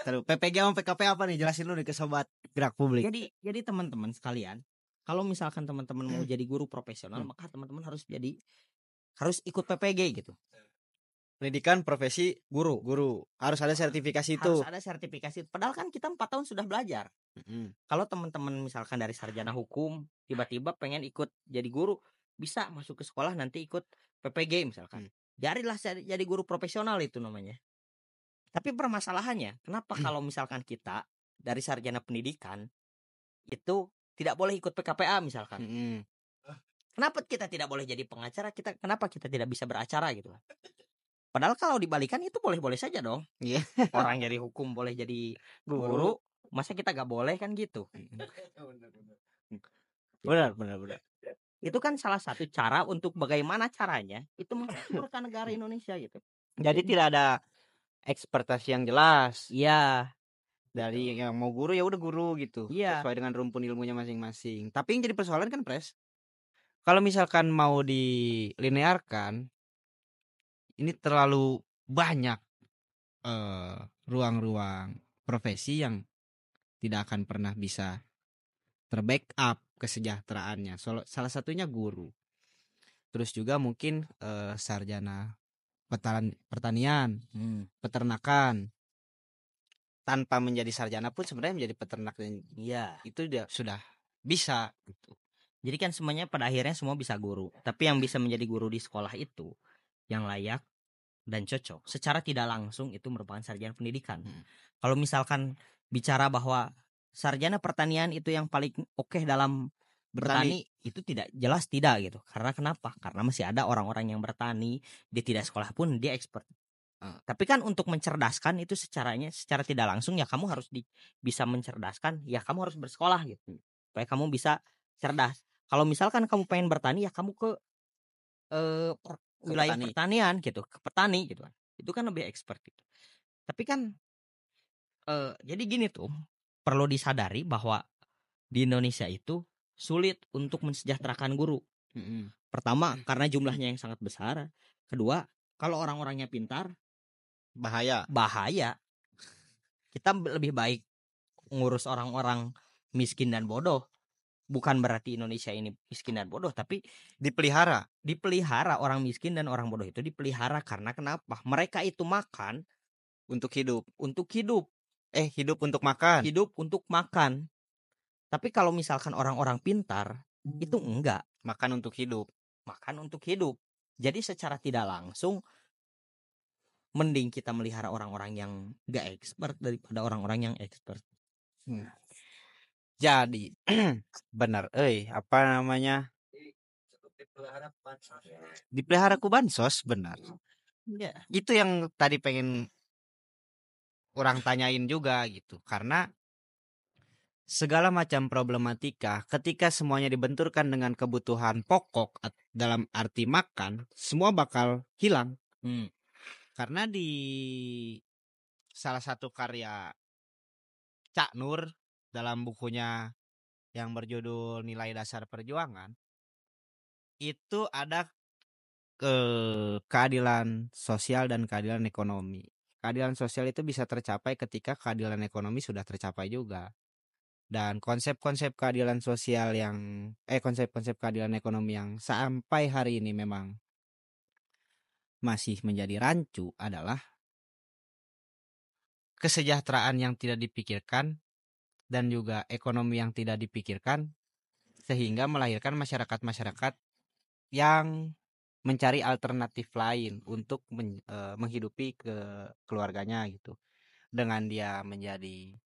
PPG sama PKPA apa nih? Jelasin dulu nih ke sobat gerak publik. Jadi teman-teman sekalian, kalau misalkan teman-teman mau jadi guru profesional, maka teman-teman harus ikut PPG gitu. Pendidikan profesi guru harus ada sertifikasi itu. Harus ada sertifikasi. Padahal kan kita 4 tahun sudah belajar. Kalau teman-teman misalkan dari sarjana hukum tiba-tiba pengen ikut jadi guru, bisa masuk ke sekolah nanti ikut PPG misalkan. Jadilah jadi guru profesional itu namanya. Tapi permasalahannya, kenapa kalau misalkan kita dari sarjana pendidikan itu tidak boleh ikut PKPA misalkan? Kenapa kita tidak boleh jadi pengacara? Kenapa kita tidak bisa beracara gitu? Padahal kalau dibalikan itu boleh-boleh saja dong. Orang jadi hukum boleh jadi guru, masa kita gak boleh kan gitu? Benar. Itu kan salah satu cara untuk bagaimana caranya itu menghancurkan negara Indonesia gitu. Jadi tidak ada ekspektasi yang jelas. Iya. Dari yang mau guru ya udah guru gitu. Iya. Sesuai dengan rumpun ilmunya masing-masing. Tapi yang jadi persoalan kan, Pres, kalau misalkan mau dilinearkan, ini terlalu banyak ruang-ruang profesi yang tidak akan pernah bisa terbackup kesejahteraannya. Salah satunya guru. Terus juga mungkin sarjana pertanian, peternakan. Tanpa menjadi sarjana pun sebenarnya menjadi peternak, dan itu sudah bisa gitu. Jadi kan semuanya pada akhirnya semua bisa guru. Tapi yang bisa menjadi guru di sekolah itu yang layak dan cocok secara tidak langsung itu merupakan sarjana pendidikan. Kalau misalkan bicara bahwa sarjana pertanian itu yang paling oke dalam bertani, itu tidak jelas tidak gitu. Karena kenapa? Karena masih ada orang-orang yang bertani, dia tidak sekolah pun dia expert. Tapi kan untuk mencerdaskan itu secara tidak langsung ya kamu harus bisa mencerdaskan, ya kamu harus bersekolah gitu supaya kamu bisa cerdas. Kalau misalkan kamu pengen bertani ya kamu ke wilayah petani. pertanian gitu, ke petani gitu kan. Itu kan lebih expert gitu. Tapi kan jadi gini tuh, perlu disadari bahwa di Indonesia itu sulit untuk mensejahterakan guru. Pertama, karena jumlahnya yang sangat besar. Kedua, kalau orang-orangnya pintar, Bahaya. Kita lebih baik ngurus orang-orang miskin dan bodoh. Bukan berarti Indonesia ini miskin dan bodoh, tapi Dipelihara. orang miskin dan orang bodoh itu dipelihara karena kenapa? Mereka itu makan Untuk hidup. hidup, Hidup untuk makan. hidup untuk makan. Tapi kalau misalkan orang-orang pintar itu enggak, Makan untuk hidup. Jadi secara tidak langsung mending kita melihara orang-orang yang enggak expert daripada orang-orang yang expert. Jadi benar, apa namanya? Dipelihara ku bansos, benar. Ya. Itu yang tadi pengen orang tanyain juga gitu. Karena segala macam problematika ketika semuanya dibenturkan dengan kebutuhan pokok dalam arti makan, semua bakal hilang. Karena di salah satu karya Cak Nur dalam bukunya yang berjudul Nilai Dasar Perjuangan, itu ada keadilan sosial dan keadilan ekonomi. Keadilan sosial itu bisa tercapai ketika keadilan ekonomi sudah tercapai juga. Dan konsep-konsep keadilan sosial konsep-konsep keadilan ekonomi yang sampai hari ini memang masih menjadi rancu adalah kesejahteraan yang tidak dipikirkan dan juga ekonomi yang tidak dipikirkan, sehingga melahirkan masyarakat-masyarakat yang mencari alternatif lain untuk menghidupi keluarganya gitu. Dengan dia menjadi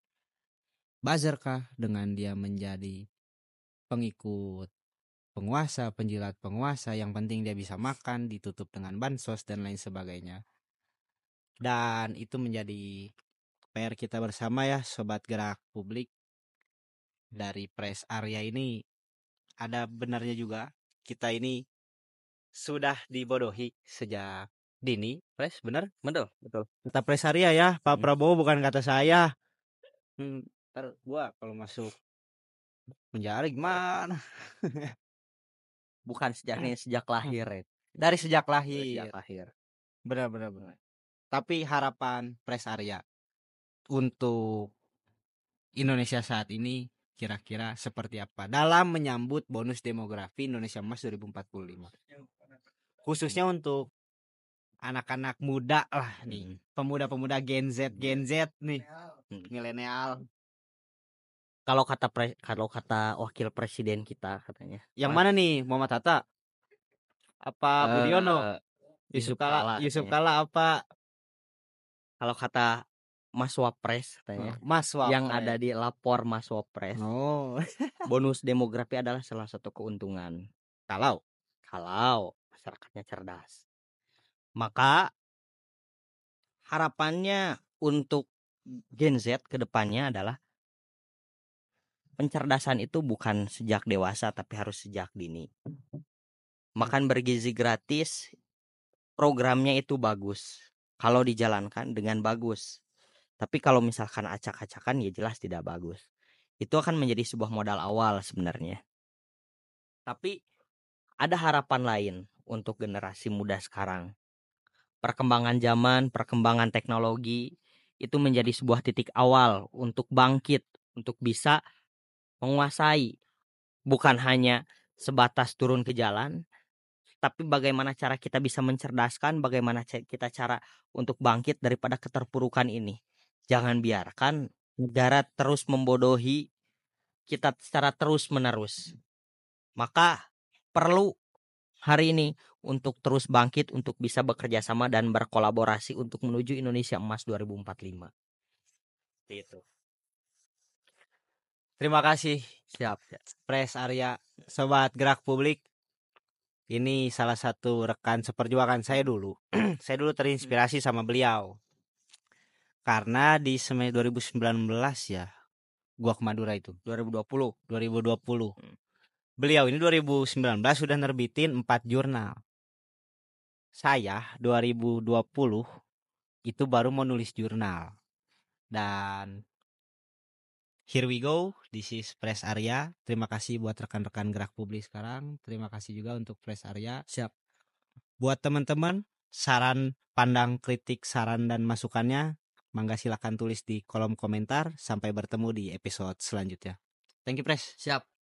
buzzer kah, dengan dia menjadi pengikut penguasa, penjilat penguasa, yang penting dia bisa makan, ditutup dengan bansos dan lain sebagainya. Dan itu menjadi PR kita bersama ya, Sobat Gerak Publik. Dari Press Area ini ada benarnya juga, kita ini sudah dibodohi sejak dini. Press, benar? Betul. Kata Press Area ya, Pak Prabowo, bukan kata saya. Ntar gua kalau masuk penjara gimana? Bukan sejak lahir ya. Dari sejak lahir. Sejak lahir. Benar. Tapi harapan Press Area untuk Indonesia saat ini kira-kira seperti apa dalam menyambut bonus demografi Indonesia Emas 2045? Khususnya untuk anak-anak muda lah nih, pemuda-pemuda Gen Z nih, milenial. Kalau kata wakil presiden kita katanya. Yang mana nih, Muhammad Hatta? Apa Budiono? Yusuf Kala apa? Kalau kata Mas Wapres katanya. Mas Wapres. Yang ada di lapor Mas Wapres. Bonus demografi adalah salah satu keuntungan. Kalau masyarakatnya cerdas. Maka harapannya untuk Gen Z ke depannya adalah pencerdasan itu bukan sejak dewasa tapi harus sejak dini. Makan bergizi gratis, programnya itu bagus kalau dijalankan dengan bagus. Tapi kalau misalkan acak-acakan ya jelas tidak bagus. Itu akan menjadi sebuah modal awal sebenarnya. Tapi ada harapan lain untuk generasi muda sekarang. Perkembangan zaman, perkembangan teknologi itu menjadi sebuah titik awal untuk bangkit, untuk bisa menguasai. Bukan hanya sebatas turun ke jalan, tapi bagaimana cara kita bisa mencerdaskan, bagaimana kita cara untuk bangkit daripada keterpurukan ini. Jangan biarkan negara terus membodohi kita secara terus-menerus. Maka perlu hari ini untuk terus bangkit, untuk bisa bekerja sama dan berkolaborasi untuk menuju Indonesia Emas 2045. Itu. Terima kasih. Siap. Press Area, Sobat Gerak Publik. Ini salah satu rekan seperjuangan saya dulu. Saya dulu terinspirasi sama beliau. Karena di semester 2019 ya, gua ke Madura itu. 2020. Beliau ini 2019 sudah nerbitin 4 jurnal. Saya 2020 itu baru mau nulis jurnal. Dan here we go, this is Press Area. Terima kasih buat rekan-rekan Gerak Publik sekarang. Terima kasih juga untuk Press Area. Siap. Buat teman-teman, saran, pandang, kritik, saran, dan masukannya, mangga silakan tulis di kolom komentar. Sampai bertemu di episode selanjutnya. Thank you, Press. Siap.